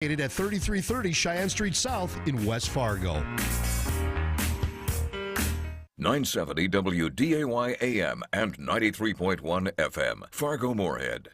Located at 3330 Cheyenne Street South in West Fargo. 970 WDAY AM and 93.1 FM, Fargo-Moorhead.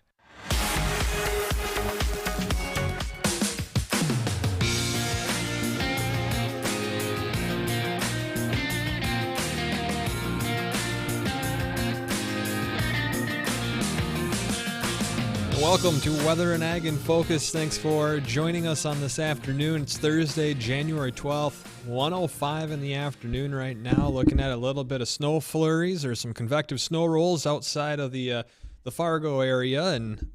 Welcome to Weather and Ag in Focus. Thanks for joining us on this afternoon. It's Thursday, January 12th, 1:05 in the afternoon right now. Looking at a little bit of snow flurries or some convective snow rolls outside of the Fargo area, and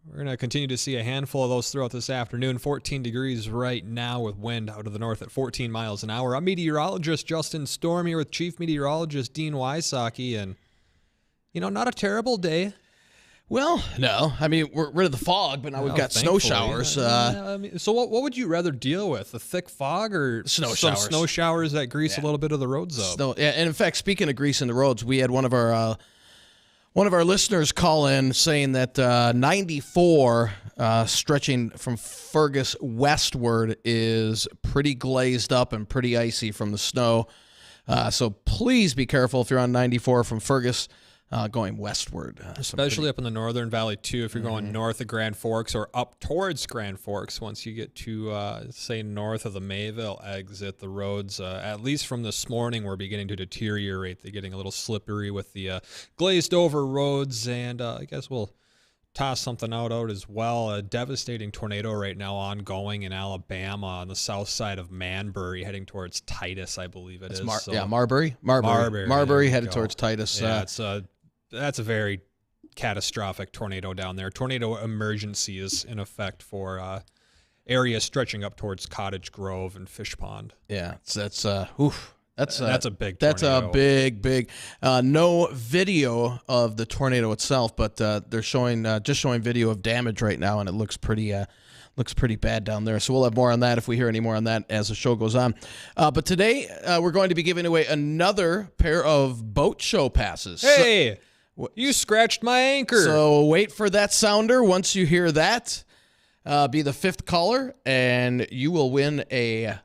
we're going to continue to see a handful of those throughout this afternoon. 14 degrees right now with wind out of the north at 14 miles an hour. I'm meteorologist Justin Storm here with Chief Meteorologist Dean Wysocki, and, not a terrible day. Well, no. I mean, we're rid of the fog, but now we've got snow showers. So what would you rather deal with, a thick fog or snow some showers? Snow showers that grease a little bit of the roads up? Snow, yeah, and in fact, speaking of greasing the roads, we had one of our listeners call in saying that 94 stretching from Fergus westward is pretty glazed up and pretty icy from the snow. So please be careful if you're on 94 from Fergus. Going westward. Especially up in the Northern Valley, too, if you're going north of Grand Forks or up towards Grand Forks. Once you get to, say, north of the Mayville exit, the roads, at least from this morning, were beginning to deteriorate. They're getting a little slippery with the glazed-over roads, and I guess we'll toss something out as well. A devastating tornado right now ongoing in Alabama on the south side of Manbury, heading towards Titus, I believe it is. Marbury headed towards Titus. Yeah, that's a very catastrophic tornado down there. Tornado emergency is in effect for areas stretching up towards Cottage Grove and Fish Pond. Yeah, that's a big. Tornado. That's a big. No video of the tornado itself, but they're showing video of damage right now, and it looks pretty bad down there. So we'll have more on that if we hear any more on that as the show goes on. But today we're going to be giving away another pair of boat show passes. Hey. You scratched my anchor. So wait for that sounder. Once you hear that, be the fifth caller, and you will win a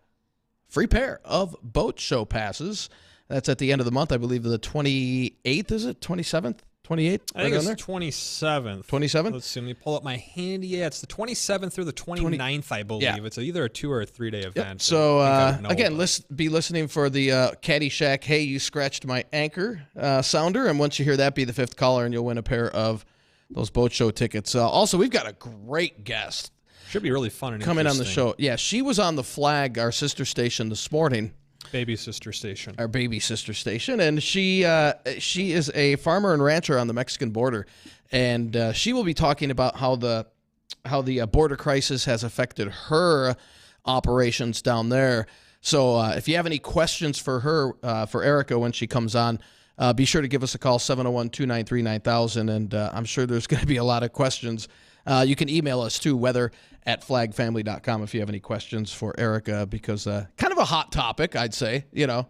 free pair of boat show passes. That's at the end of the month. I believe the 28th, is it? 27th? 28th? I think it's 27th. 27th? Let's see. Let me pull up my handy. Yeah, it's the 27th through the 29th, I believe. Yeah. It's either a 2 or a 3 day event. Yep. So, again, let's be listening for the Caddyshack, hey, you scratched my anchor sounder. And once you hear that, be the fifth caller, and you'll win a pair of those boat show tickets. Also, we've got a great guest. Should be really fun and coming on the show. Yeah, she was on the Flag, our sister station, this morning. Baby sister station. Our baby sister station. And she is a farmer and rancher on the Mexican border. And she will be talking about how the border crisis has affected her operations down there. So if you have any questions for her, for Erica when she comes on, be sure to give us a call, 701-293-9000. And I'm sure there's going to be a lot of questions. You can email us too, weather@flagfamily.com, if you have any questions for Erica, because kind of a hot topic, I'd say,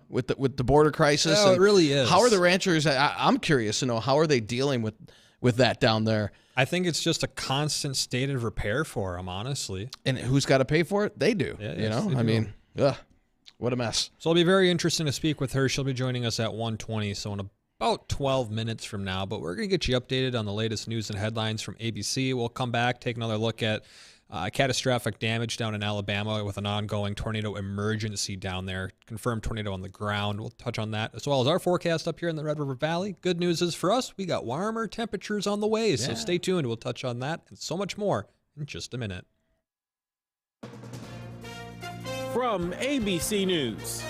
with the border crisis. Oh, it really is. How are the ranchers? I'm curious to know, how are they dealing with that down there? I think it's just a constant state of repair for them, honestly. And who's got to pay for it? They do. Yeah, They do. What a mess. So it'll be very interesting to speak with her. She'll be joining us at 1:20, so in about 12 minutes from now, but we're going to get you updated on the latest news and headlines from ABC. We'll come back, take another look at catastrophic damage down in Alabama with an ongoing tornado emergency down there. Confirmed tornado on the ground. We'll touch on that, as well as our forecast up here in the Red River Valley. Good news is for us, we got warmer temperatures on the way, so stay tuned. We'll touch on that and so much more in just a minute. From ABC News,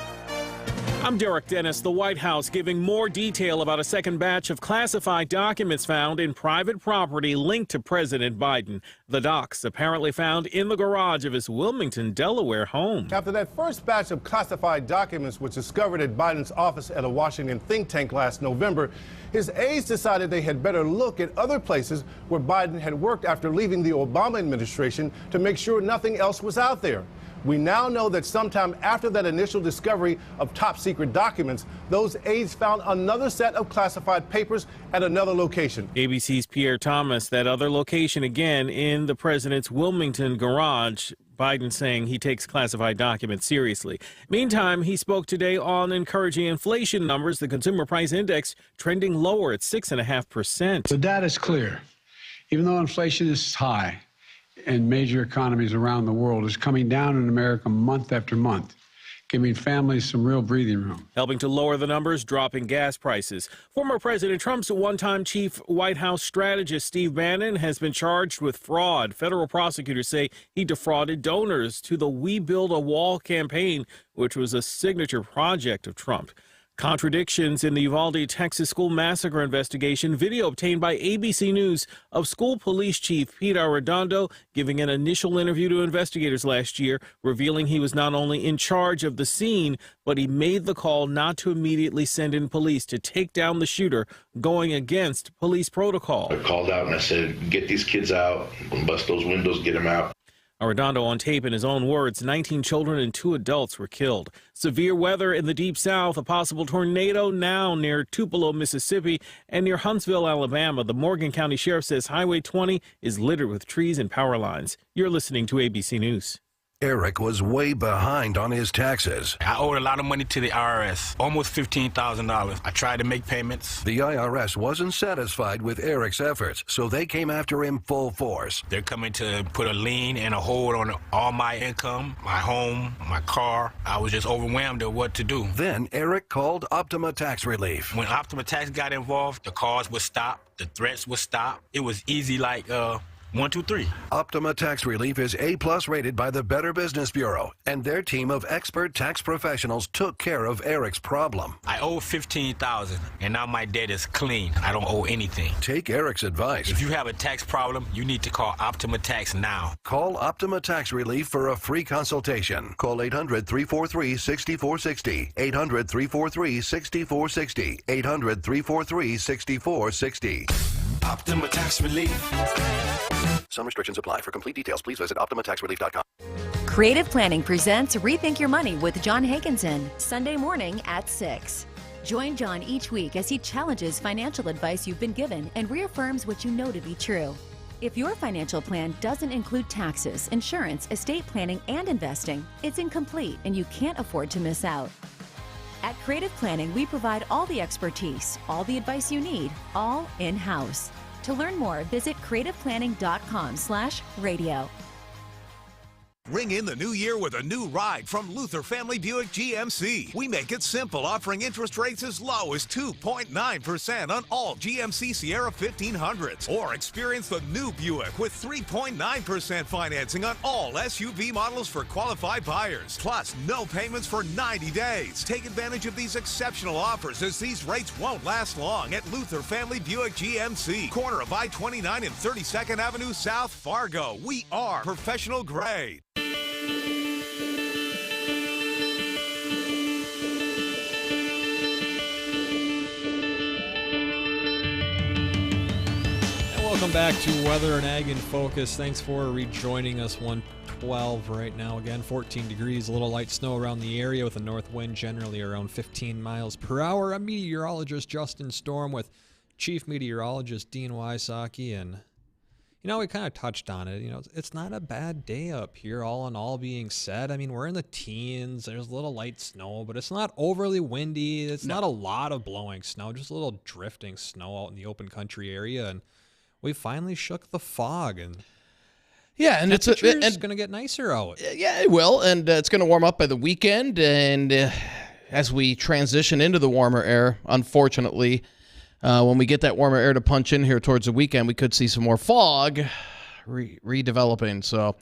I'm Derek Dennis. The White House giving more detail about a second batch of classified documents found in private property linked to President Biden. The docs apparently found in the garage of his Wilmington, Delaware home. After that first batch of classified documents was discovered at Biden's office at a Washington think tank last November, his aides decided they had better look at other places where Biden had worked after leaving the Obama administration to make sure nothing else was out there. We now know that sometime after that initial discovery of top secret documents, those aides found another set of classified papers at another location. ABC's Pierre Thomas, that other location again in the president's Wilmington garage. Biden saying he takes classified documents seriously. Meantime, he spoke today on encouraging inflation numbers, the consumer price index trending lower at 6.5%. The data is clear. Even though inflation is high in major economies around the world, it's coming down in America month after month, giving families some real breathing room. Helping to lower the numbers, dropping gas prices. Former President Trump's one-time chief White House strategist Steve Bannon has been charged with fraud. Federal prosecutors say he defrauded donors to the We Build a Wall campaign, which was a signature project of Trump. Contradictions in the Uvalde, Texas school massacre investigation. Video obtained by ABC News of school police chief Pete Arredondo giving an initial interview to investigators last year, revealing he was not only in charge of the scene, but he made the call not to immediately send in police to take down the shooter, going against police protocol. I called out and I said, get these kids out, bust those windows, get them out. Arredondo on tape in his own words, 19 children and 2 adults were killed. Severe weather in the Deep South, a possible tornado now near Tupelo, Mississippi, and near Huntsville, Alabama. The Morgan County Sheriff says Highway 20 is littered with trees and power lines. You're listening to ABC News. Eric was way behind on his taxes. I owed a lot of money to the IRS, almost $15,000. I tried to make payments. The IRS wasn't satisfied with Eric's efforts, so they came after him full force. They're coming to put a lien and a hold on all my income, my home, my car. I was just overwhelmed at what to do. Then Eric called Optima Tax Relief. When Optima Tax got involved, the calls would stop, the threats would stop. It was easy like 1, 2, 3. Optima Tax Relief is A+ rated by the Better Business Bureau, and their team of expert tax professionals took care of Eric's problem. I owe $15,000, and now my debt is clean. I don't owe anything. Take Eric's advice. If you have a tax problem, you need to call Optima Tax now. Call Optima Tax Relief for a free consultation. Call 800-343-6460. 800-343-6460. 800-343-6460. Optima Tax Relief. Some restrictions apply. For complete details, please visit OptimaTaxRelief.com. Creative Planning presents Rethink Your Money with John Hagenson, Sunday morning at 6. Join John each week as he challenges financial advice you've been given and reaffirms what you know to be true. If your financial plan doesn't include taxes, insurance, estate planning, and investing, it's incomplete and you can't afford to miss out. At Creative Planning, we provide all the expertise, all the advice you need, all in-house. To learn more, visit creativeplanning.com/radio. Ring in the new year with a new ride from Luther Family Buick GMC. We make it simple, offering interest rates as low as 2.9% on all GMC Sierra 1500s. Or experience the new Buick with 3.9% financing on all SUV models for qualified buyers. Plus, no payments for 90 days. Take advantage of these exceptional offers as these rates won't last long at Luther Family Buick GMC. Corner of I-29 and 32nd Avenue South, Fargo. We are professional grade. Welcome back to Weather and Ag in Focus. Thanks for rejoining us. 112 right now. Again, 14 degrees, a little light snow around the area with a north wind generally around 15 miles per hour. I'm meteorologist Justin Storm with Chief Meteorologist Dean Wysocki. And, you know, we kind of touched on it. You know, it's not a bad day up here, all in all being said. I mean, we're in the teens. There's a little light snow, but it's not overly windy. It's not a lot of blowing snow, just a little drifting snow out in the open country area. And we finally shook the fog, and it's going to get nicer out. Yeah, it will, and it's going to warm up by the weekend. And as we transition into the warmer air, unfortunately, when we get that warmer air to punch in here towards the weekend, we could see some more fog redeveloping. So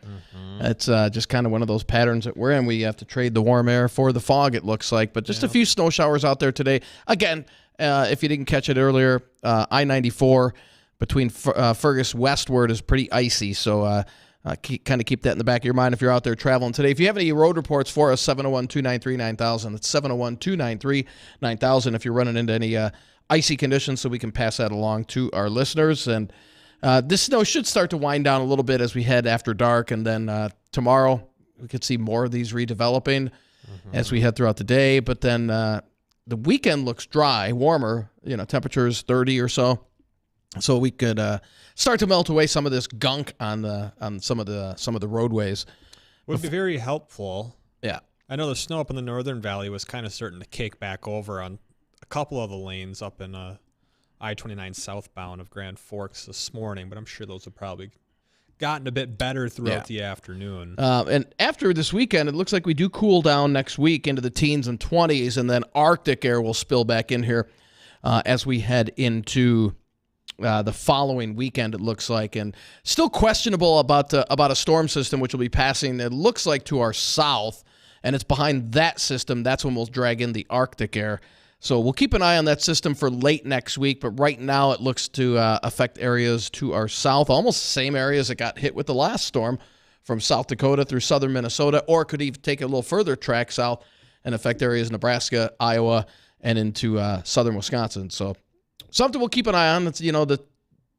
it's just kind of one of those patterns that we're in. We have to trade the warm air for the fog, it looks like. But just a few snow showers out there today. Again, if you didn't catch it earlier, I-94 between Fergus westward is pretty icy, so kind of keep that in the back of your mind if you're out there traveling today. If you have any road reports for us, 701-293-9000. It's 701-293-9000 if you're running into any icy conditions, so we can pass that along to our listeners. And this snow should start to wind down a little bit as we head after dark, and then tomorrow we could see more of these redeveloping as we head throughout the day. But then the weekend looks dry, warmer, temperatures 30 or so. So we could start to melt away some of this gunk on some of the roadways. Would be very helpful. Yeah. I know the snow up in the Northern Valley was kind of starting to cake back over on a couple of the lanes up in I-29 southbound of Grand Forks this morning, but I'm sure those have probably gotten a bit better throughout the afternoon. And after this weekend, it looks like we do cool down next week into the teens and 20s, and then Arctic air will spill back in here as we head into the following weekend, it looks like. And still questionable about a storm system which will be passing, it looks like, to our south, and it's behind that system. That's when we'll drag in the Arctic air. So we'll keep an eye on that system for late next week, but right now it looks to affect areas to our south, almost the same areas that got hit with the last storm, from South Dakota through southern Minnesota, or it could even take a little further track south and affect areas in Nebraska, Iowa, and into southern Wisconsin. So something we'll keep an eye on. It's,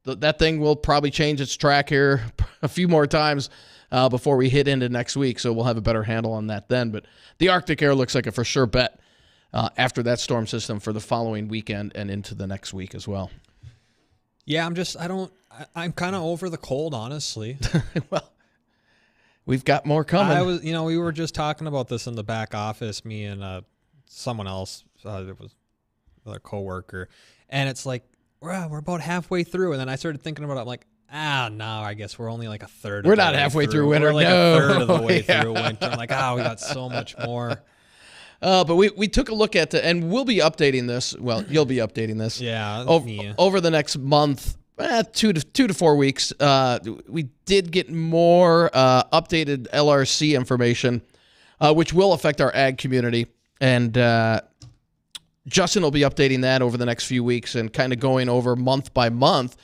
that thing will probably change its track here a few more times before we hit into next week, so we'll have a better handle on that then. But the Arctic air looks like a for sure bet after that storm system for the following weekend and into the next week as well. Yeah, I'm kind of over the cold, honestly. Well, we've got more coming. We were just talking about this in the back office, me and someone else, it was another coworker, and it's like, we're about halfway through, and then I started thinking about it. I'm like, no, I guess we're only like a third. We're not halfway through winter. We're like a third of the way through winter. I'm like, we got so much more. But we took a look at and we'll be updating this. Well, you'll be updating this. Yeah. Over the next month, 2 to 4 weeks. We did get more updated LRC information, which will affect our ag community. And Justin will be updating that over the next few weeks and kind of going over month by month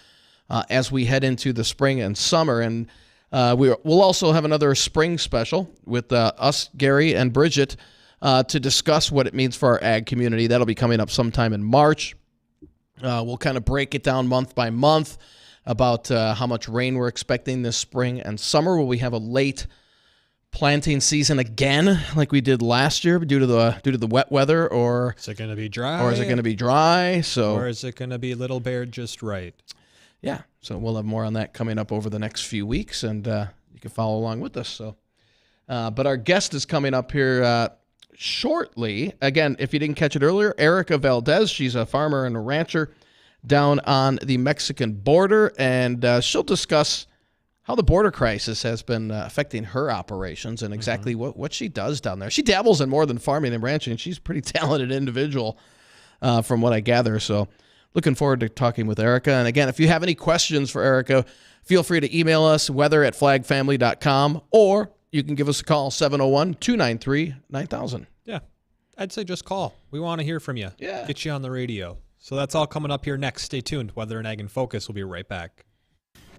as we head into the spring and summer. And we'll also have another spring special with us, Gary, and Bridgette to discuss what it means for our ag community. That'll be coming up sometime in March. We'll kind of break it down month by month about how much rain we're expecting this spring and summer. Will we have a late planting season again like we did last year due to the wet weather, or is it going to be dry? Or is it going to be dry? Or is it going to be Little Bear just right? Yeah, so we'll have more on that coming up over the next few weeks, and you can follow along with us. So, but our guest is coming up here shortly. Again, if you didn't catch it earlier, Erica Valdez. She's a farmer and a rancher down on the Mexican border, and she'll discuss how the border crisis has been affecting her operations and exactly what she does down there. She dabbles in more than farming and ranching. She's a pretty talented individual from what I gather. So looking forward to talking with Erica. And again, if you have any questions for Erica, feel free to email us, weather@flagfamily.com, or you can give us a call, 701-293-9000. Yeah, I'd say just call. We want to hear from you. Yeah. Get you on the radio. So that's all coming up here next. Stay tuned. Weather and Ag in Focus. We'll be right back.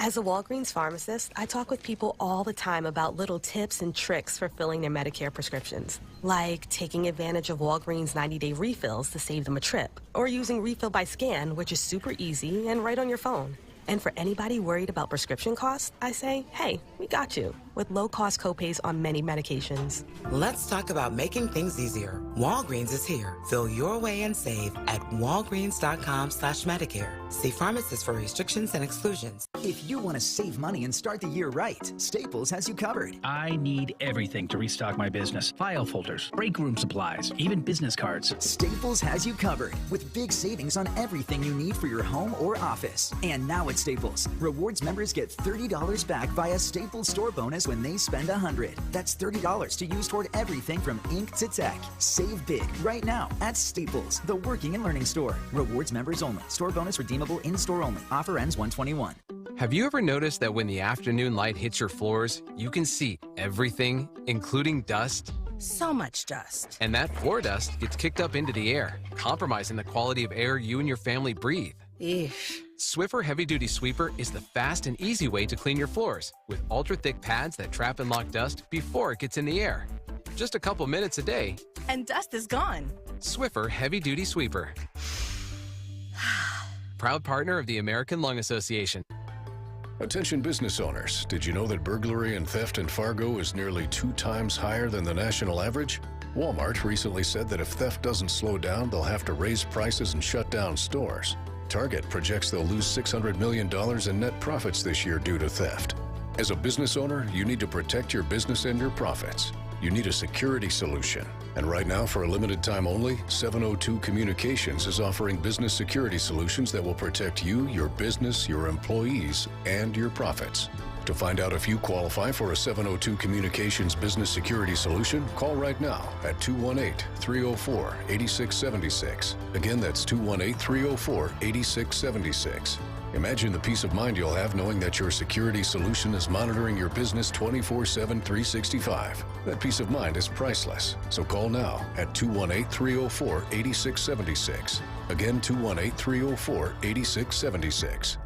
As a Walgreens pharmacist, I talk with people all the time about little tips and tricks for filling their Medicare prescriptions, like taking advantage of Walgreens 90-day refills to save them a trip, or using Refill by Scan, which is super easy and right on your phone. And for anybody worried about prescription costs, I say, hey, we got you, with low-cost copays on many medications. Let's talk about making things easier. Walgreens is here. Fill your way and save at walgreens.com/Medicare. See pharmacists for restrictions and exclusions. If you want to save money and start the year right, Staples has you covered. I need everything to restock my business. File folders, break room supplies, even business cards. Staples has you covered with big savings on everything you need for your home or office. And now at Staples, Rewards members get $30 back via Staples store bonus when they spend $100. That's $30 to use toward everything from ink to tech. Save big right now at Staples, the working and learning store. Rewards members only. Store bonus redeemable in-store only. Offer ends 1/21. Have you ever noticed that when the afternoon light hits your floors, you can see everything, including dust? So much dust. And that floor dust gets kicked up into the air, compromising the quality of air you and your family breathe. Eesh. Swiffer Heavy Duty Sweeper is the fast and easy way to clean your floors, with ultra-thick pads that trap and lock dust before it gets in the air. Just a couple minutes a day, And dust is gone. Swiffer Heavy Duty Sweeper. Proud partner of the American Lung Association. Attention business owners, did you know that burglary and theft in Fargo is nearly 2 times higher than the national average? Walmart recently said that if theft doesn't slow down, they'll have to raise prices and shut down stores. Target projects they'll lose $600 million in net profits this year due to theft. As a business owner, you need to protect your business and your profits. You need a security solution. And right now, for a limited time only, 702 Communications is offering business security solutions that will protect you, your business, your employees, and your profits. To find out if you qualify for a 702 Communications business security solution, call right now at 218-304-8676. Again, that's 218-304-8676. Imagine the peace of mind you'll have knowing that your security solution is monitoring your business 24/7, 365. That peace of mind is priceless. So call now at 218-304-8676. Again, 218-304-8676.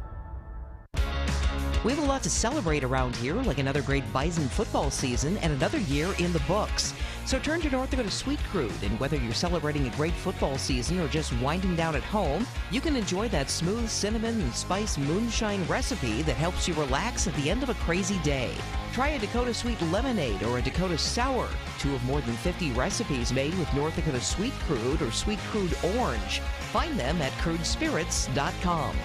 We have a lot to celebrate around here, like another great Bison football season and another year in the books. So turn to North Dakota Sweet Crude, and whether you're celebrating a great football season or just winding down at home, you can enjoy that smooth cinnamon and spice moonshine recipe that helps you relax at the end of a crazy day. Try a Dakota Sweet Lemonade or a Dakota Sour, two of more than 50 recipes made with North Dakota Sweet Crude or Sweet Crude Orange. Find them at crudespirits.com.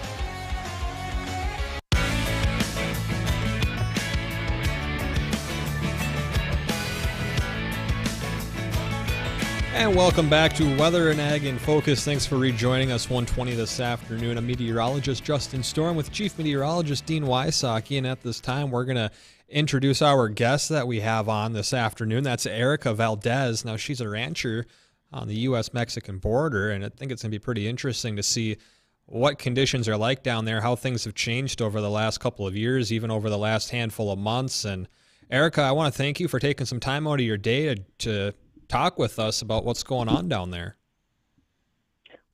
And welcome back to Weather and Ag in Focus. Thanks for rejoining us 1:20 this afternoon. I'm meteorologist Justin Storm with Chief Meteorologist Dean Wysocki, and at this time we're going to introduce our guest that we have on this afternoon. That's Erica Valdez. Now, she's a rancher on the U.S.-Mexican border, and I think it's going to be pretty interesting to see what conditions are like down there, how things have changed over the last couple of years, even over the last handful of months. And Erica, I want to thank you for taking some time out of your day to talk with us about what's going on down there.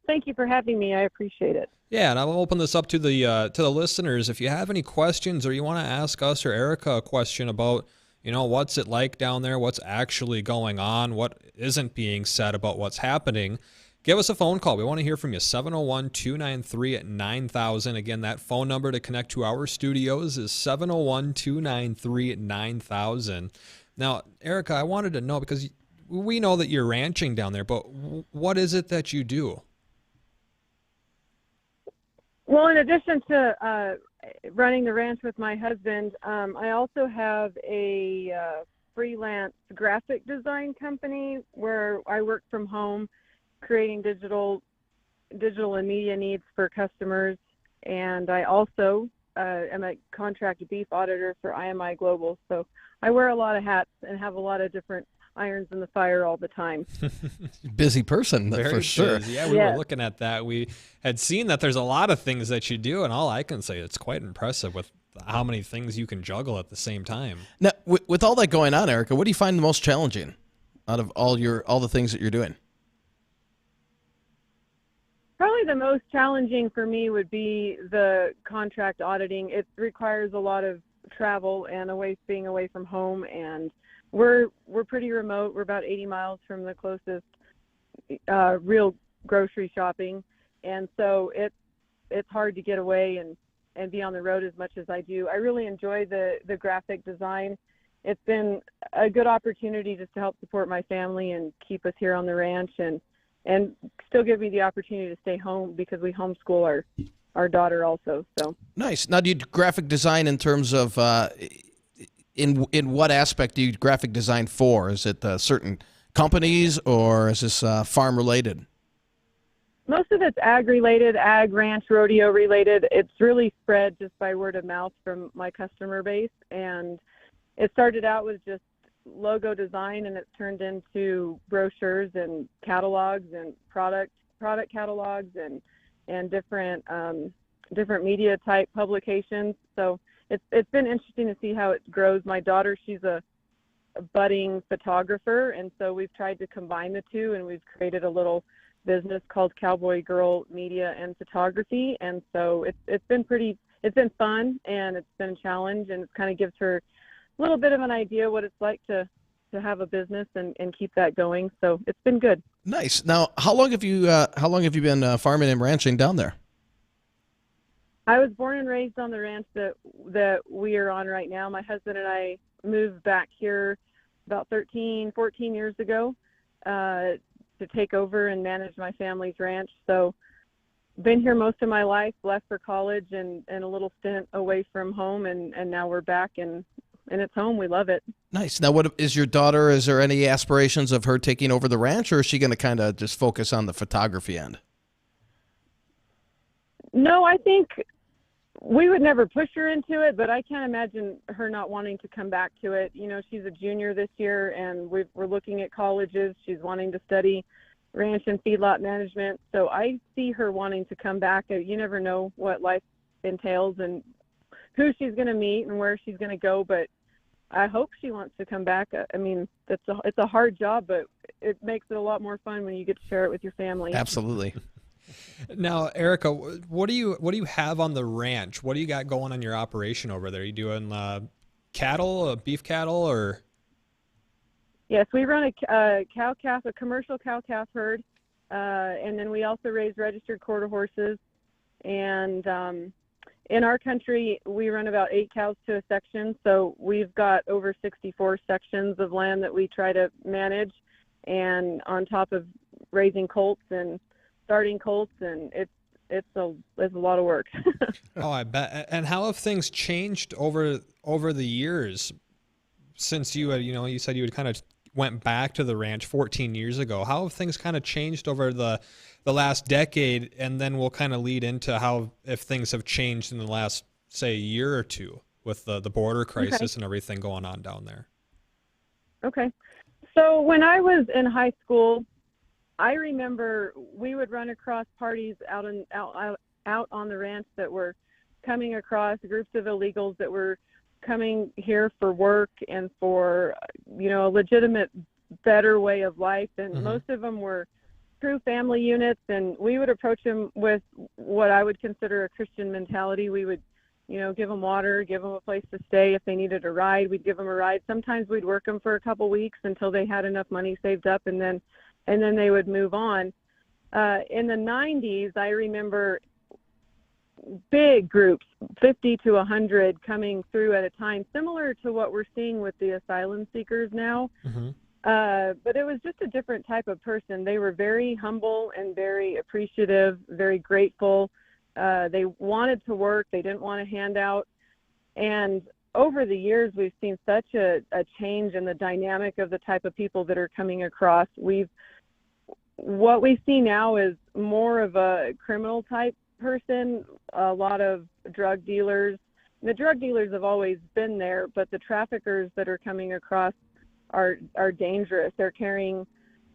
Thank you for having me. I appreciate it. Yeah, and I'll open this up to the listeners. If you have any questions or you want to ask us or Erica a question about, what's it like down there, what's actually going on, what isn't being said about what's happening, give us a phone call. We want to hear from you, 701-293-9000. Again, that phone number to connect to our studios is 701-293-9000. Now, Erica, I wanted to know, because we know that you're ranching down there, but what is it that you do? Well, in addition to running the ranch with my husband, I also have a freelance graphic design company where I work from home, creating digital and media needs for customers. And I also am a contract beef auditor for IMI Global. So I wear a lot of hats and have a lot of different irons in the fire all the time. Busy person, for sure. Busy. Yeah, we were looking at that. We had seen that there's a lot of things that you do, and all I can say, it's quite impressive with how many things you can juggle at the same time. Now, with all that going on, Erica, what do you find the most challenging out of all the things that you're doing? Probably the most challenging for me would be the contract auditing. It requires a lot of travel and being away from home, and we're pretty remote. We're about 80 miles from the closest real grocery shopping, and so it's hard to get away and be on the road as much as I do. I really enjoy the graphic design. It's been a good opportunity just to help support my family and keep us here on the ranch, and still give me the opportunity to stay home because we homeschool our daughter also. So nice. Now, do you graphic design in terms of in what aspect do you graphic design for? Is it certain companies, or is this farm related? Most of it's ag related, ag, ranch, rodeo related. It's really spread just by word of mouth from my customer base, and it started out with just logo design, and it's turned into brochures and catalogs and product catalogs and different media type publications. So it's been interesting to see how it grows. My daughter, she's a budding photographer, and so we've tried to combine the two, and we've created a little business called Cowboy Girl Media and Photography. And so it's been fun, and it's been a challenge, and it kind of gives her a little bit of an idea what it's like to have a business and keep that going. So it's been good. Nice. Now, how long have you been farming and ranching down there? I was born and raised on the ranch that we are on right now. My husband and I moved back here about 14 years ago to take over and manage my family's ranch. So been here most of my life, left for college and a little stint away from home, and now we're back and it's home. We love it. Nice. Now, what is your daughter? Is there any aspirations of her taking over the ranch, or is she going to kind of just focus on the photography end? No, I think we would never push her into it, but I can't imagine her not wanting to come back to it. You know, she's a junior this year, and we're looking at colleges. She's wanting to study ranch and feedlot management, so I see her wanting to come back. You never know what life entails and who she's going to meet and where she's going to go, but I hope she wants to come back. I mean, it's a hard job, but it makes it a lot more fun when you get to share it with your family. Absolutely. Now, Erica, what do you have on the ranch? What do you got going on your operation over there? Are you doing cattle, beef cattle, or? Yes, we run a commercial cow-calf herd, and then we also raise registered quarter horses. And in our country, we run about 8 cows to a section, so we've got over 64 sections of land that we try to manage, and on top of raising colts and starting colts, and it's a lot of work. Oh, I bet. And how have things changed over the years since you had, you said you had kind of went back to the ranch 14 years ago? How have things kind of changed over the last decade, and then we'll kind of lead into how if things have changed in the last, say, year or two with the border crisis and everything going on down there? Okay. So when I was in high school, I remember we would run across parties out on the ranch that were coming across groups of illegals that were coming here for work and for, a legitimate, better way of life. And most of them were true family units, and we would approach them with what I would consider a Christian mentality. We would, give them water, give them a place to stay. If they needed a ride, we'd give them a ride. Sometimes we'd work them for a couple weeks until they had enough money saved up, and then they would move on. In the 90s, I remember big groups, 50 to 100 coming through at a time, similar to what we're seeing with the asylum seekers now. But it was just a different type of person. They were very humble and very appreciative, very grateful. They wanted to work. They didn't want a handout. And over the years, we've seen such a change in the dynamic of the type of people that are coming across. What we see now is more of a criminal type person, a lot of drug dealers. The drug dealers have always been there, but the traffickers that are coming across are dangerous. They're carrying,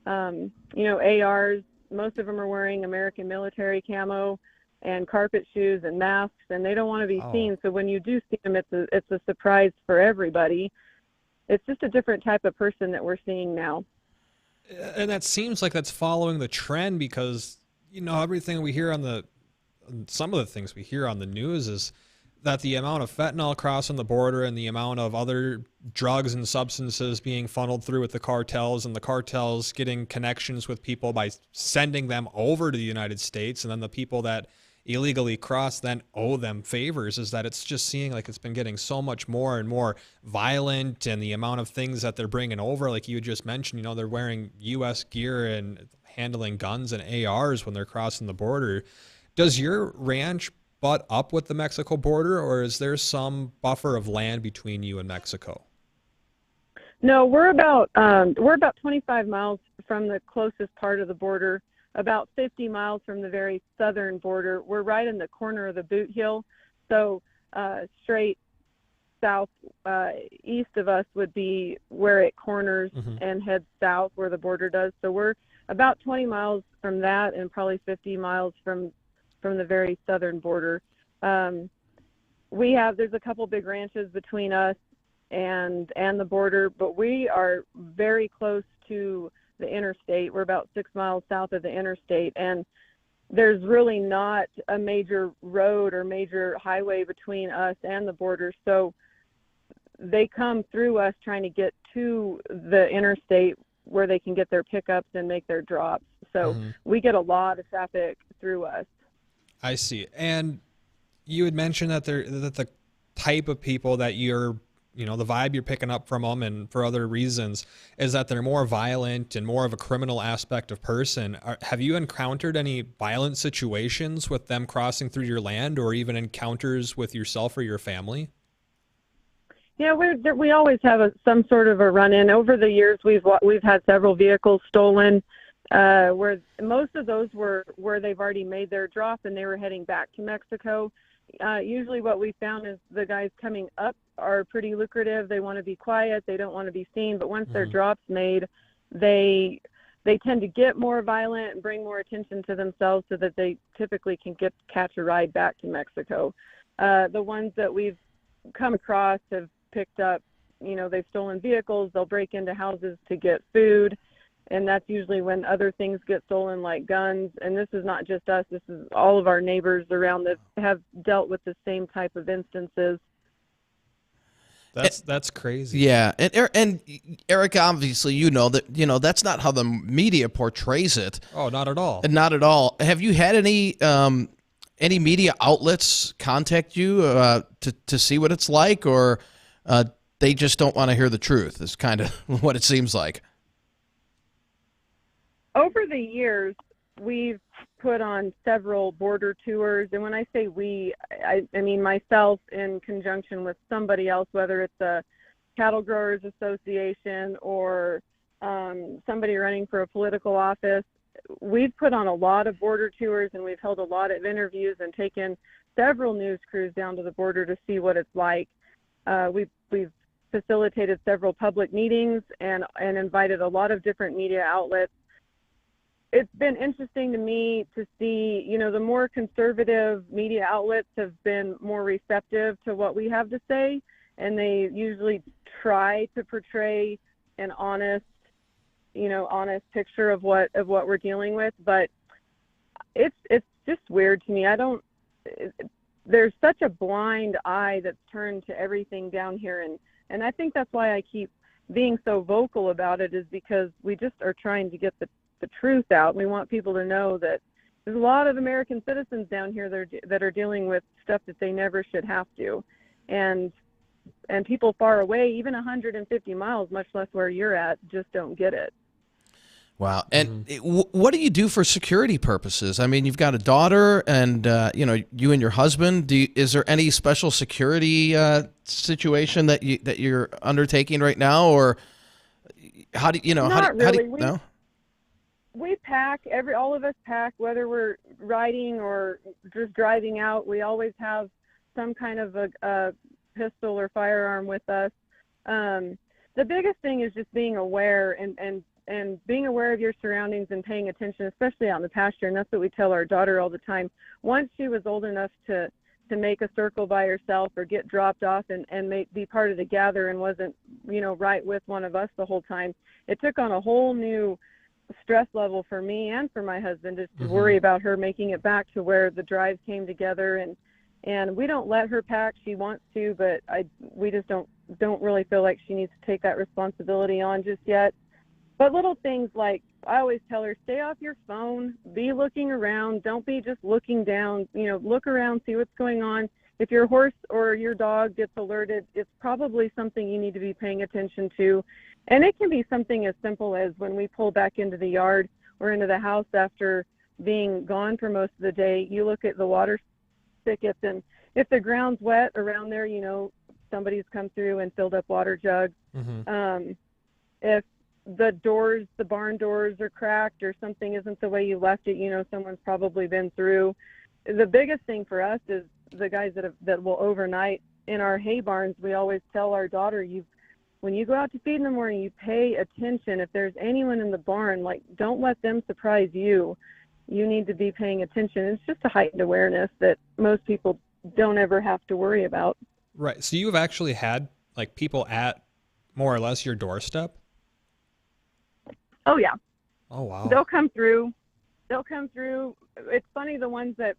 ARs. Most of them are wearing American military camo and carpet shoes and masks, and they don't want to be seen. So when you do see them, it's a surprise for everybody. It's just a different type of person that we're seeing now. And that seems like that's following the trend, because everything we hear some of the things we hear on the news is that the amount of fentanyl crossing the border and the amount of other drugs and substances being funneled through with the cartels, and the cartels getting connections with people by sending them over to the United States, and then the people that illegally cross then owe them favors, is that it's just seeing like it's been getting so much more and more violent, and the amount of things that they're bringing over, like you just mentioned, they're wearing U.S. gear and handling guns and ARs when they're crossing the border. Does your ranch butt up with the Mexico border, or is there some buffer of land between you and Mexico? No, we're about 25 miles from the closest part of the border, about 50 miles from the very southern border. We're right in the corner of the Boot Hill, so straight south east of us would be where it corners and heads south where the border does. So we're about 20 miles from that, and probably 50 miles from the very southern border. There's a couple big ranches between us and the border, but we are very close to the interstate. We're about 6 miles south of the interstate, and there's really not a major road or major highway between us and the border. So they come through us trying to get to the interstate where they can get their pickups and make their drops. So we get a lot of traffic through us. I see. And you had mentioned that the type of people that you're the vibe you're picking up from them and for other reasons is that they're more violent and more of a criminal aspect of person. Have you encountered any violent situations with them crossing through your land, or even encounters with yourself or your family? Yeah, we always have some sort of a run-in. Over the years, we've had several vehicles stolen, where most of those were where they've already made their drop and they were heading back to Mexico. Usually what we found is the guys coming up are pretty lucrative. They want to be quiet. They don't want to be seen. But once their drop's made, they tend to get more violent and bring more attention to themselves so that they typically can catch a ride back to Mexico. The ones that we've come across have picked up, they've stolen vehicles. They'll break into houses to get food. And that's usually when other things get stolen, like guns. And this is not just us. This is all of our neighbors around that have dealt with the same type of instances. That's crazy. Yeah. And Erica, obviously, that's not how the media portrays it. Oh, not at all. Not at all. Have you had any media outlets contact you to see what it's like, or they just don't want to hear the truth? Is kind of what it seems like. Over the years, we've put on several border tours, and when I say we, I mean myself in conjunction with somebody else, whether it's a cattle growers association or somebody running for a political office. We've put on a lot of border tours, and we've held a lot of interviews and taken several news crews down to the border to see what it's like. We've facilitated several public meetings and invited a lot of different media outlets. It's been interesting to me to see, the more conservative media outlets have been more receptive to what we have to say, and they usually try to portray an honest picture of what we're dealing with. But it's just weird to me. There's such a blind eye that's turned to everything down here, and I think that's why I keep being so vocal about it, is because we just are trying to get the truth out. We want people to know that there's a lot of American citizens down here that are dealing with stuff that they never should have to, and people far away, even 150 miles, much less where you're at, just don't get it. Wow. And what do you do for security purposes? I mean, you've got a daughter, and you and your husband. Is there any special security situation that you're undertaking right now, or how do you know? Not really. No? We pack, all of us pack, whether we're riding or just driving out. We always have some kind of a pistol or firearm with us. The biggest thing is just being aware and being aware of your surroundings and paying attention, especially out in the pasture. And that's what we tell our daughter all the time. Once she was old enough to make a circle by herself or get dropped off and be part of the gather and wasn't, right with one of us the whole time, it took on a whole new stress level for me and for my husband, just to worry about her making it back to where the drive came together. And we don't let her pack. She wants to, but we just don't really feel like she needs to take that responsibility on just yet. But little things like, I always tell her, stay off your phone, be looking around, don't be just looking down, look around, see what's going on. If your horse or your dog gets alerted, it's probably something you need to be paying attention to. And it can be something as simple as when we pull back into the yard or into the house after being gone for most of the day, you look at the water spigots, and if the ground's wet around there, somebody's come through and filled up water jugs. If the barn doors are cracked or something isn't the way you left it, someone's probably been through. The biggest thing for us is the guys that will overnight in our hay barns. We always tell our daughter, when you go out to feed in the morning, you pay attention. If there's anyone in the barn, don't let them surprise you. You need to be paying attention. It's just a heightened awareness that most people don't ever have to worry about. Right. So you've actually had people at more or less your doorstep? Oh, yeah. Oh, wow. They'll come through. It's funny, the ones that,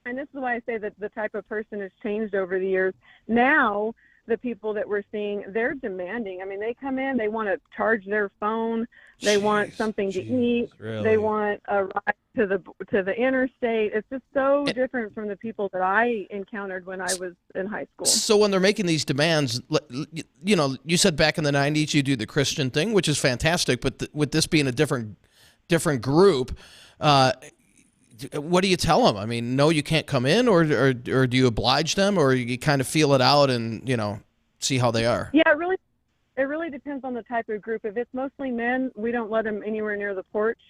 and this is why I say that the type of person has changed over the years. Now, the people that we're seeing, they're demanding. I mean, they come in, they want to charge their phone, they want something to eat, really? They want a ride to the interstate. It's just so different from the people that I encountered when I was in high school. So when they're making these demands, you know, you said back in the 90s you do the Christian thing, which is fantastic, but with this being a different group, what do you tell them? I mean, no, you can't come in, or do you oblige them, or you kind of feel it out and, you know, see how they are? Yeah, it really depends on the type of group. If it's mostly men, we don't let them anywhere near the porch.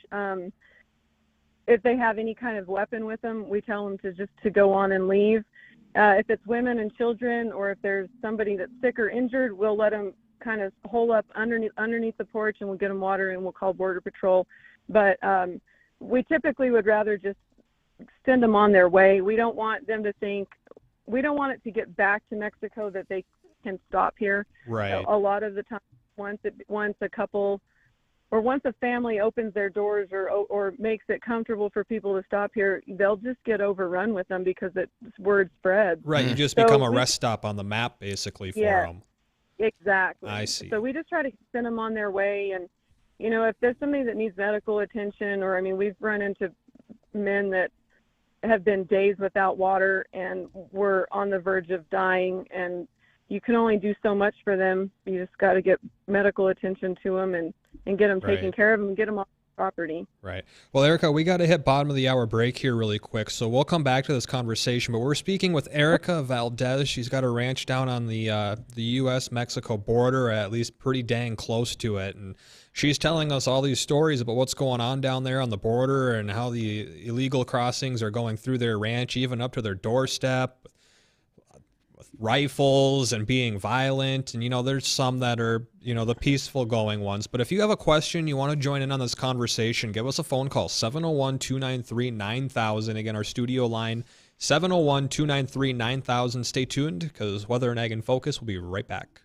If they have any kind of weapon with them, we tell them to go on and leave. If it's women and children, or if there's somebody that's sick or injured, we'll let them kind of hole up underneath the porch, and we'll get them water, and we'll call Border Patrol. But we typically would rather just send them on their way. We don't want them to think, we don't want it to get back to Mexico that they can stop here. Right. A lot of the time, once a couple or once a family opens their doors or makes it comfortable for people to stop here, they'll just get overrun with them because word spreads. Right, you just become a rest stop on the map, basically, for them. Exactly. I see. So we just try to send them on their way. And, you know, if there's somebody that needs medical attention, or, I mean, we've run into men that have been days without water and were on the verge of dying, and you can only do so much for them. You just got to get medical attention to them and get them taken care of and get them off the property. Right. Well, Erica, we got to hit bottom of the hour break here really quick, so we'll come back to this conversation. But we're speaking with Erica Valdez. She's got a ranch down on the U.S.-Mexico border, at least pretty dang close to it, and she's telling us all these stories about what's going on down there on the border and how the illegal crossings are going through their ranch, even up to their doorstep, with rifles and being violent. And, you know, there's some that are, you know, the peaceful going ones. But if you have a question, you want to join in on this conversation, give us a phone call, 701-293-9000. Again, our studio line, 701-293-9000. Stay tuned, because Weather and Ag in Focus will be right back.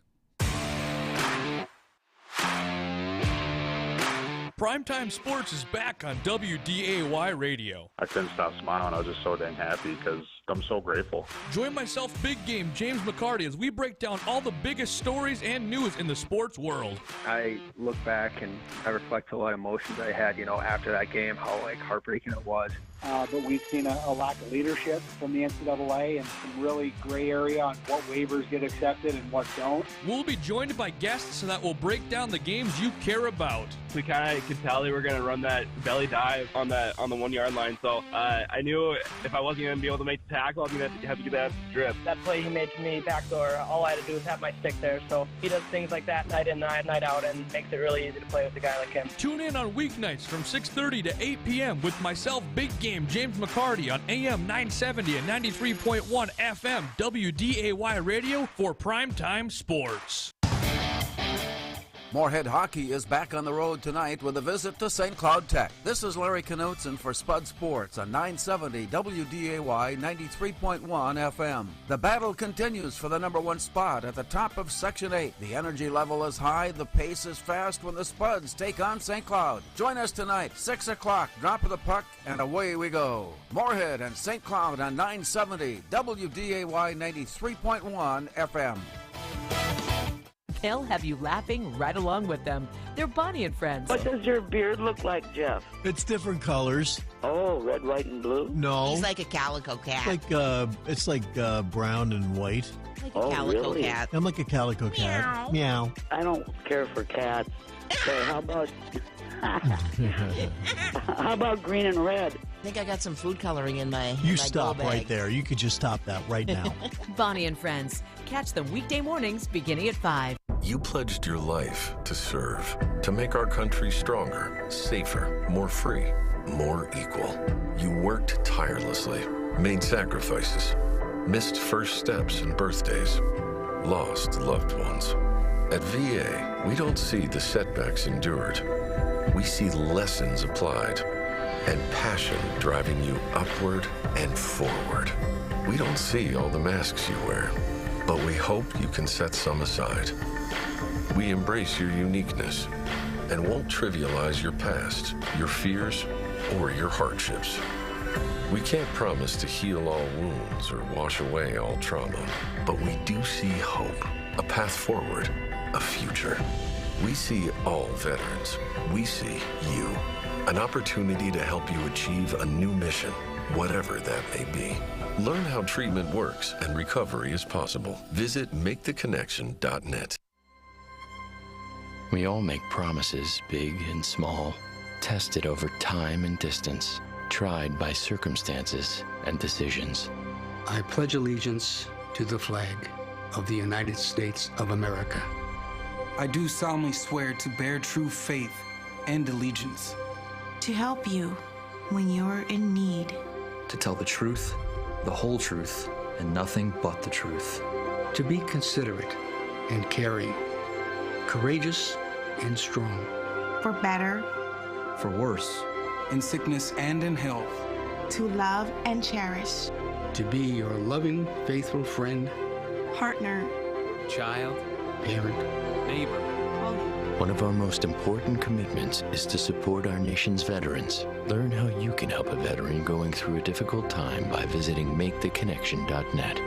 Primetime Sports is back on WDAY Radio. I couldn't stop smiling. I was just so dang happy because I'm so grateful. Join myself, Big Game James McCarty, as we break down all the biggest stories and news in the sports world. I look back and I reflect a lot of emotions I had, you know, after that game, how heartbreaking it was. But we've seen a lack of leadership from the NCAA and some really gray area on what waivers get accepted and what don't. We'll be joined by guests that will break down the games you care about. We kind of could tell they were going to run that belly dive on the 1 yard line. So I knew if I wasn't going to be able to make the tackle, I was going to have to do that strip. That play he made to me backdoor, all I had to do was have my stick there. So he does things like that night in, night out, and makes it really easy to play with a guy like him. Tune in on weeknights from 6:30 to 8 p.m. with myself, Big Game James McCarty, on AM 970 and 93.1 FM WDAY Radio for Primetime Sports. Moorhead Hockey is back on the road tonight with a visit to St. Cloud Tech. This is Larry Knutson for Spud Sports on 970 WDAY 93.1 FM. The battle continues for the #1 spot at the top of Section 8. The energy level is high, the pace is fast when the Spuds take on St. Cloud. Join us tonight, 6 o'clock, drop of the puck, and away we go. Moorhead and St. Cloud on 970 WDAY 93.1 FM. They'll have you laughing right along with them. They're Bonnie and Friends. What does your beard look like, Jeff? It's different colors. Oh, red, white, and blue? No. He's like a calico cat. It's like brown and white. Like a calico really? cat. I'm like a calico cat. Meow. I don't care for cats. So how about how about green and red? I think I got some food coloring in my You my stop go bag. right there. You could just stop that right now. Bonnie and Friends. Catch them weekday mornings beginning at 5. You pledged your life to serve, to make our country stronger, safer, more free, more equal. You worked tirelessly, made sacrifices, missed first steps and birthdays, lost loved ones. At VA, we don't see the setbacks endured. We see lessons applied and passion driving you upward and forward. We don't see all the masks you wear, but we hope you can set some aside. We embrace your uniqueness and won't trivialize your past, your fears, or your hardships. We can't promise to heal all wounds or wash away all trauma, but we do see hope, a path forward, a future. We see all veterans. We see you. An opportunity to help you achieve a new mission, whatever that may be. Learn how treatment works and recovery is possible. Visit maketheconnection.net. We all make promises, big and small, tested over time and distance, tried by circumstances and decisions. I pledge allegiance to the flag of the United States of America. I do solemnly swear to bear true faith and allegiance. To help you when you're in need. To tell the truth, the whole truth, and nothing but the truth. To be considerate and caring, courageous and strong. For better. For worse. In sickness and in health. To love and cherish. To be your loving, faithful friend. Partner. Child. Parent. Neighbor. One of our most important commitments is to support our nation's veterans. Learn how you can help a veteran going through a difficult time by visiting maketheconnection.net.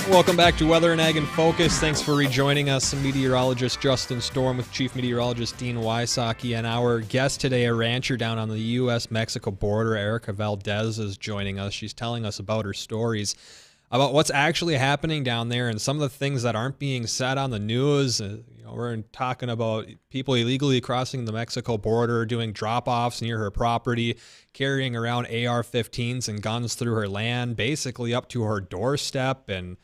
Welcome back to Weather and Ag in Focus. Thanks for rejoining us. Meteorologist Justin Storm with Chief Meteorologist Dean Wysocki. And our guest today, a rancher down on the U.S.-Mexico border, Erica Valdez, is joining us. She's telling us about her stories, about what's actually happening down there and some of the things that aren't being said on the news. We're talking about people illegally crossing the Mexico border, doing drop-offs near her property, carrying around AR-15s and guns through her land, basically up to her doorstep, and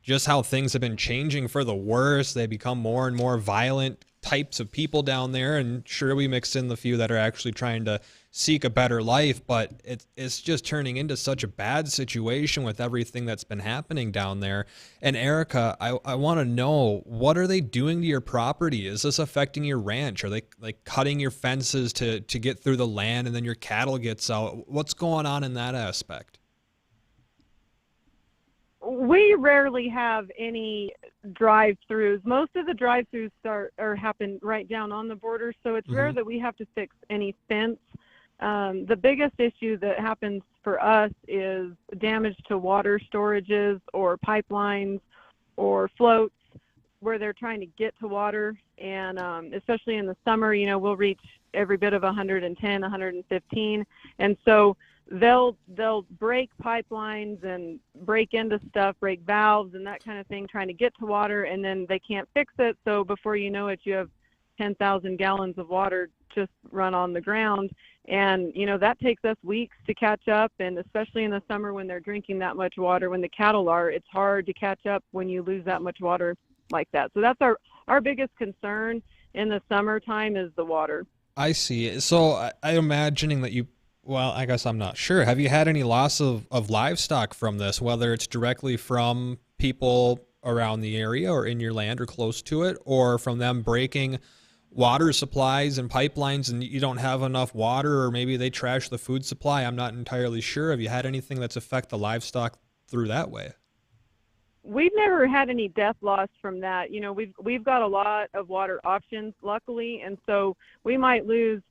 just how things have been changing for the worse. They become more and more violent types of people down there, and sure, we mix in the few that are actually trying to seek a better life, but it's just turning into such a bad situation with everything that's been happening down there. And Erica, I want to know, what are they doing to your property? Is this affecting your ranch? Are they like cutting your fences to get through the land and then your cattle gets out? What's going on in that aspect? We rarely have any drive-throughs. Most of the drive-throughs happen right down on the border, so it's rare that we have to fix any fence. The biggest issue that happens for us is damage to water storages or pipelines or floats where they're trying to get to water. And especially in the summer, we'll reach every bit of 110, 115. And so they'll break pipelines and break into stuff, break valves and that kind of thing, trying to get to water, and then they can't fix it. So before you know it, you have 10,000 gallons of water just run on the ground. And, that takes us weeks to catch up. And especially in the summer when they're drinking that much water, when the cattle are, it's hard to catch up when you lose that much water like that. So that's our biggest concern in the summertime is the water. I see. So I'm imagining that well, I guess I'm not sure. Have you had any loss of livestock from this, whether it's directly from people around the area or in your land or close to it, or from them breaking water supplies and pipelines and you don't have enough water, or maybe they trash the food supply? I'm not entirely sure. Have you had anything that's affect the livestock through that way? We've never had any death loss from that. We've got a lot of water options, luckily, and so we might lose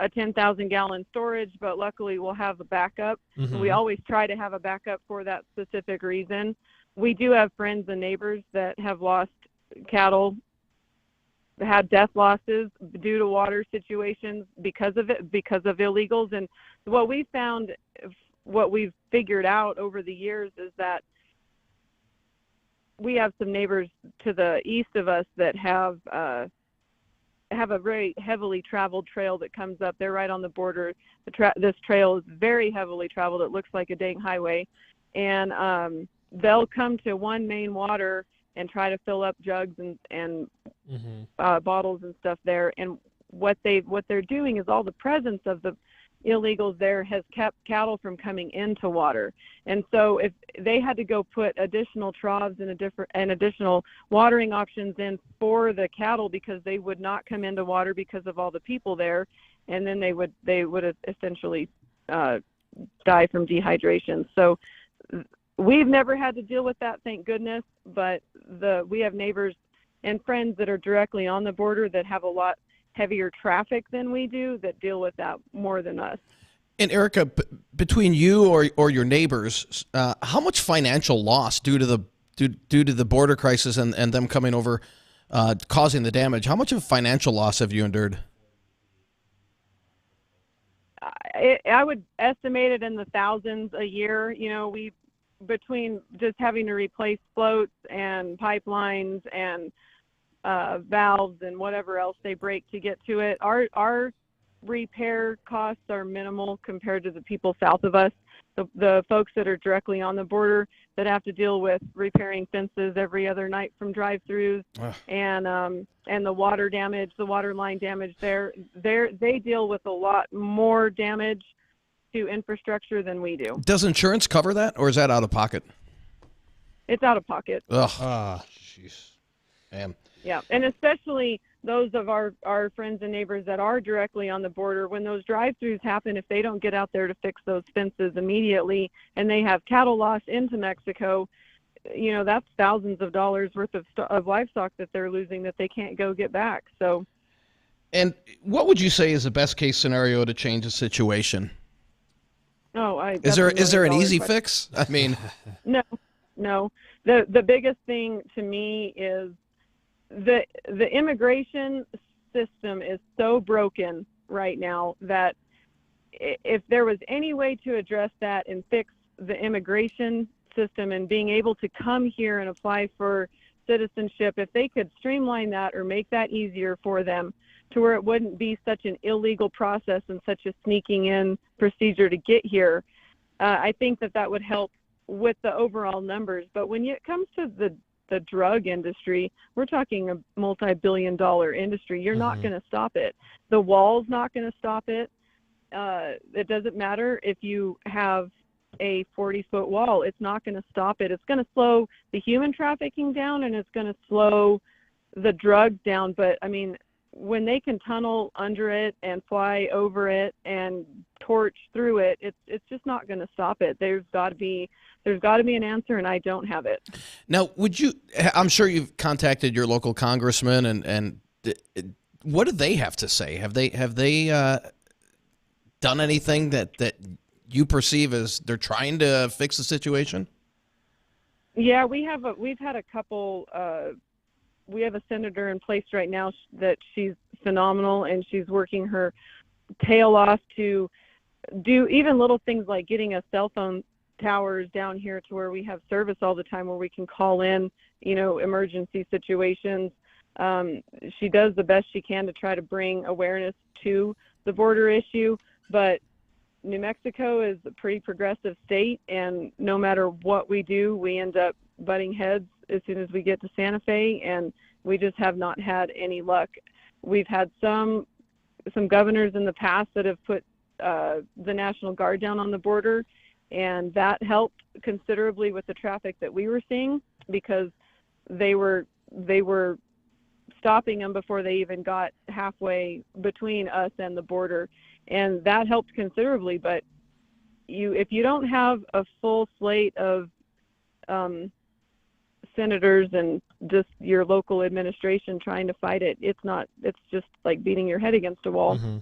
a 10,000 gallon storage, but luckily we'll have a backup. We always try to have a backup for that specific reason. We do have friends and neighbors that have lost cattle, had death losses due to water situations because of illegals. And what we found, what we've figured out over the years is that we have some neighbors to the east of us that have a very heavily traveled trail that comes up. They're right on the border. This trail is very heavily traveled. It looks like a dang highway. And they'll come to one main water and try to fill up jugs and bottles and stuff there. And what they're doing is all the presence of the illegals there has kept cattle from coming into water. And so if they had to go put additional troughs and additional watering options in for the cattle because they would not come into water because of all the people there, and then they would essentially die from dehydration. So we've never had to deal with that, thank goodness, but we have neighbors and friends that are directly on the border that have a lot heavier traffic than we do that deal with that more than us. And Erica, between you or your neighbors, how much financial loss due to the border crisis and them coming over, causing the damage? How much of financial loss have you endured? I would estimate it in the thousands a year. You know, between just having to replace floats and pipelines and valves and whatever else they break to get to it, our repair costs are minimal compared to the people south of us. The folks that are directly on the border that have to deal with repairing fences every other night from drive-throughs and the water damage, the water line damage they deal with a lot more damage to infrastructure than we do. Does insurance cover that, or is that out of pocket? It's out of pocket. Ugh. Jeez. Man. Yeah, and especially those of our friends and neighbors that are directly on the border, when those drive-throughs happen, if they don't get out there to fix those fences immediately and they have cattle loss into Mexico, you know, that's thousands of dollars worth of livestock that they're losing that they can't go get back. So, and what would you say is the best case scenario to change the situation? Is there an easy fix? I mean, no. The biggest thing to me is the immigration system is so broken right now that if there was any way to address that and fix the immigration system and being able to come here and apply for citizenship, if they could streamline that or make that easier for them to where it wouldn't be such an illegal process and such a sneaking in procedure to get here, I think that would help with the overall numbers. But when it comes to the drug industry, we're talking a multi-billion-dollar industry. You're not going to stop it. The wall's not going to stop it. It doesn't matter if you have a 40-foot wall. It's not going to stop it. It's going to slow the human trafficking down, and it's going to slow the drugs down. But, I mean, when they can tunnel under it and fly over it and torch through it, it's just not going to stop it. There's got to be an answer, and I don't have it. Now, I'm sure you've contacted your local congressman, and what do they have to say? Have they done anything that you perceive as they're trying to fix the situation? Yeah, we've had a couple. We have a senator in place right now that she's phenomenal, and she's working her tail off to do even little things like getting us cell phone towers down here to where we have service all the time, where we can call in, you know, emergency situations. She does the best she can to try to bring awareness to the border issue, but New Mexico is a pretty progressive state, and no matter what we do, we end up butting heads as soon as we get to Santa Fe, and we just have not had any luck. We've had some governors in the past that have put the National Guard down on the border, and that helped considerably with the traffic that we were seeing, because they were stopping them before they even got halfway between us and the border, and that helped considerably. But if you don't have a full slate of senators and just your local administration trying to fight it, it's just like beating your head against a wall. Mm-hmm.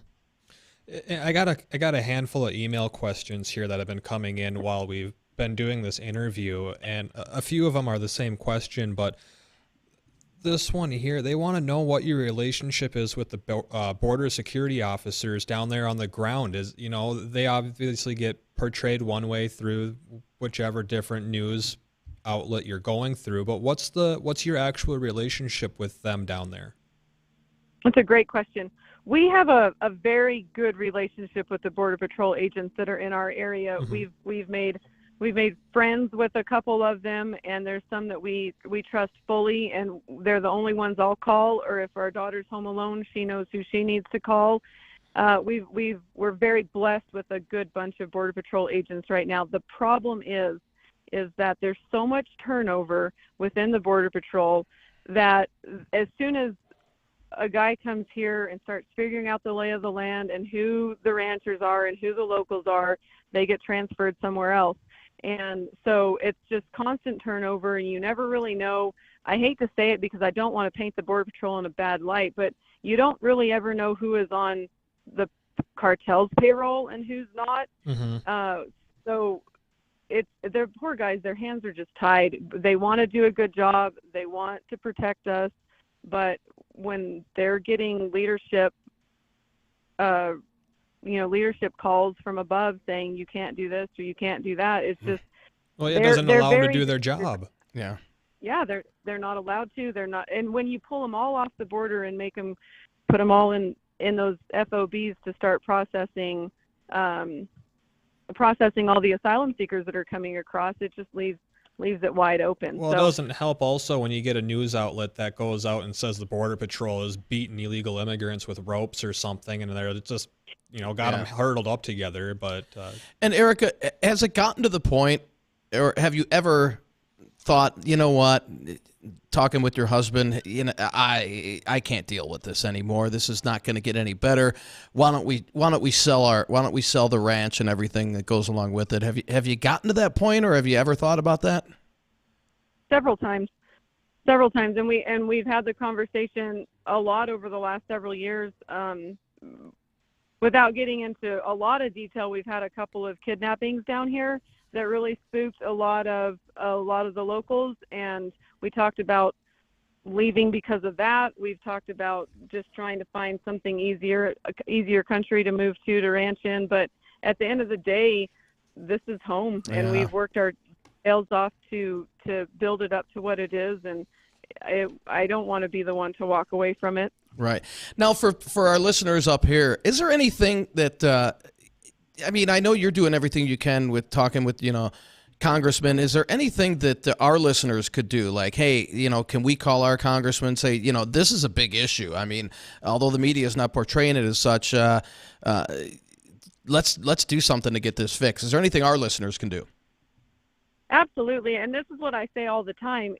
I got a handful of email questions here that have been coming in while we've been doing this interview, and a few of them are the same question, but this one here, they want to know what your relationship is with the border security officers down there on the ground. They obviously get portrayed one way through whichever different news outlet you're going through, but what's your actual relationship with them down there? That's a great question. We have a very good relationship with the Border Patrol agents that are in our area. Mm-hmm. We've made friends with a couple of them, and there's some that we trust fully, and they're the only ones I'll call, or if our daughter's home alone, she knows who she needs to call. We're very blessed with a good bunch of Border Patrol agents right now. The problem is that there's so much turnover within the Border Patrol that as soon as a guy comes here and starts figuring out the lay of the land and who the ranchers are and who the locals are, they get transferred somewhere else. And so it's just constant turnover, and you never really know. I hate to say it because I don't want to paint the Border Patrol in a bad light, but you don't really ever know who is on the cartel's payroll and who's not. Mm-hmm. So they're poor guys. Their hands are just tied. They want to do a good job. They want to protect us, but when they're getting leadership, leadership calls from above saying you can't do this or you can't do that, it's just it doesn't allow them to do their job. Yeah. Yeah, they're not allowed to. They're not. And when you pull them all off the border and put them all in those FOBs to start processing all the asylum seekers that are coming across, it just leaves it wide open. Well, it doesn't help also when you get a news outlet that goes out and says the Border Patrol is beating illegal immigrants with ropes or something, and they're just, got them hurdled up together. But and Erica, has it gotten to the point, or have you ever thought, you know what, talking with your husband, I can't deal with this anymore. This is not going to get any better. Why don't we sell the ranch and everything that goes along with it? Have you gotten to that point, or have you ever thought about that? Several times, and we've had the conversation a lot over the last several years. Without getting into a lot of detail, we've had a couple of kidnappings down here that really spooked a lot of the locals, and we talked about leaving because of that. We've talked about just trying to find something easier country to move to ranch in. But at the end of the day, this is home, and we've worked our tails off to build it up to what it is, and I don't want to be the one to walk away from it. Right. Now, for our listeners up here, is there anything that I know you're doing everything you can with talking with, congressmen. Is there anything that our listeners could do? Like, hey, can we call our congressman and say, this is a big issue? I mean, although the media is not portraying it as such, let's do something to get this fixed. Is there anything our listeners can do? Absolutely. And this is what I say all the time.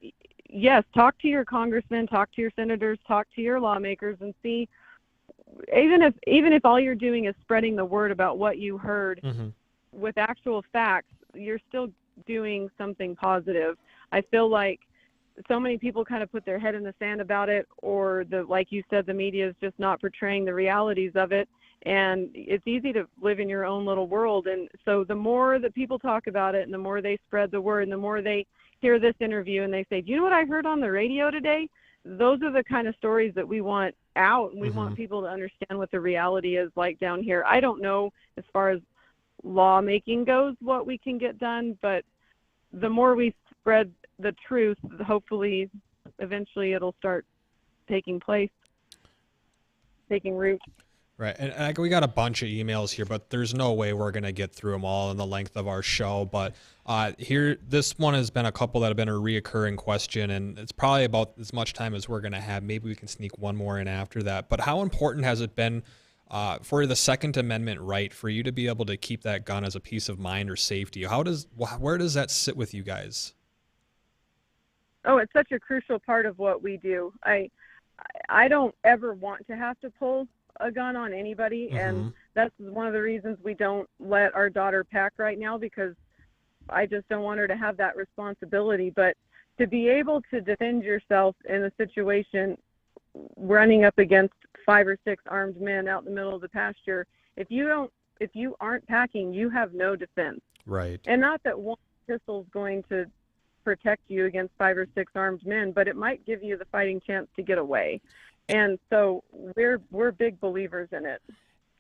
Yes, talk to your congressmen, talk to your senators, talk to your lawmakers, and see, even if all you're doing is spreading the word about what you heard with actual facts, you're still doing something positive. I feel like so many people kind of put their head in the sand about it, or like you said, the media is just not portraying the realities of it. And it's easy to live in your own little world. And so the more that people talk about it and the more they spread the word and the more they hear this interview and they say, do you know what I heard on the radio today? Those are the kind of stories that we want out, and we want people to understand what the reality is like down here. I don't know as far as lawmaking goes what we can get done, but the more we spread the truth, hopefully eventually it'll start taking root. Right, and we got a bunch of emails here, but there's no way we're going to get through them all in the length of our show. But here, this one has been a couple that have been a reoccurring question, and it's probably about as much time as we're going to have. Maybe we can sneak one more in after that. But how important has it been for the Second Amendment right for you to be able to keep that gun as a peace of mind or safety? Where does that sit with you guys? Oh, it's such a crucial part of what we do. I don't ever want to have to pull a gun on anybody, and that's one of the reasons we don't let our daughter pack right now, because I just don't want her to have that responsibility. But to be able to defend yourself in a situation running up against 5 or 6 armed men out in the middle of the pasture, if you aren't packing, you have no defense. Right. And not that one pistol is going to protect you against 5 or 6 armed men, but it might give you the fighting chance to get away. And so we're big believers in it.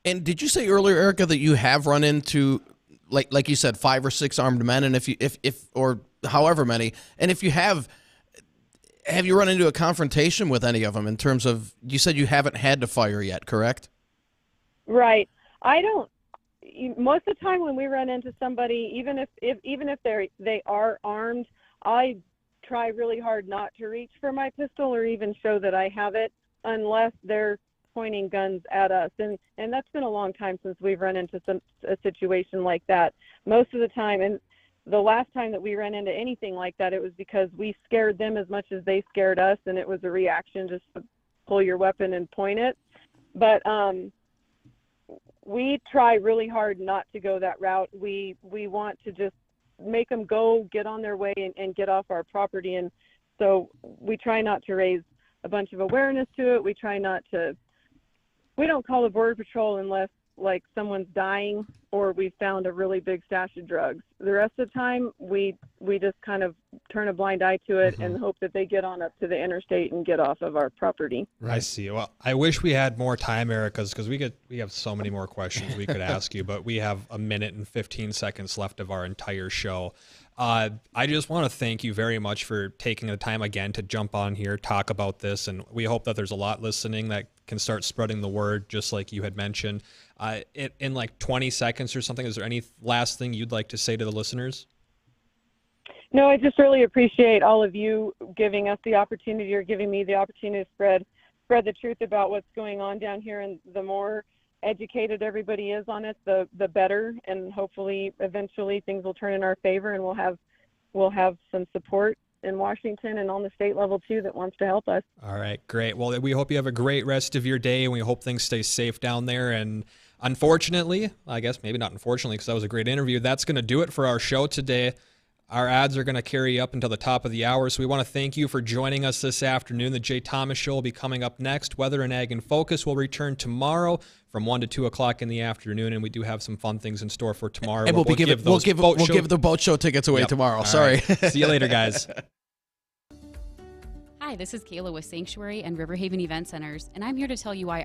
And did you say earlier, Erica, that you have run into, like you said, 5 or 6 armed men, and if or however many, and if you have you run into a confrontation with any of them in terms of, you said you haven't had to fire yet, correct? Right. Most of the time when we run into somebody, even if they are armed, I try really hard not to reach for my pistol or even show that I have it, unless they're pointing guns at us. And that's been a long time since we've run into a situation like that. Most of the time, and the last time that we ran into anything like that, it was because we scared them as much as they scared us, and it was a reaction just to pull your weapon and point it. But we try really hard not to go that route. We want to just make them go, get on their way, and get off our property. And so we try not to raise a bunch of awareness to it. We don't call the Border Patrol unless like someone's dying or we found a really big stash of drugs. The rest of the time, we just kind of turn a blind eye to it and hope that they get on up to the interstate and get off of our property. I see. Well, I wish we had more time, Erica, because we have so many more questions we could ask you, but we have a minute and 15 seconds left of our entire show. I just want to thank you very much for taking the time again to jump on here, talk about this, and we hope that there's a lot listening that can start spreading the word, just like you had mentioned. In like 20 seconds or something, is there any last thing you'd like to say to the listeners? No, I just really appreciate all of you giving us the opportunity, or giving me the opportunity to spread the truth about what's going on down here. And the more educated everybody is on it, the better. And hopefully, eventually, things will turn in our favor, and we'll have some support in Washington and on the state level too that wants to help us. All right, great. Well, we hope you have a great rest of your day, and we hope things stay safe down there. And unfortunately, I guess maybe not unfortunately, because that was a great interview, that's going to do it for our show today. Our ads are going to carry up until the top of the hour, so we want to thank you for joining us this afternoon. The Jay Thomas Show will be coming up next. Weather and Ag in Focus will return tomorrow from 1 to 2 o'clock in the afternoon, and we do have some fun things in store for tomorrow. And we'll give the boat show tickets away tomorrow. All Sorry. Right. See you later, guys. Hi, this is Kayla with Sanctuary and Riverhaven Event Centers, and I'm here to tell you why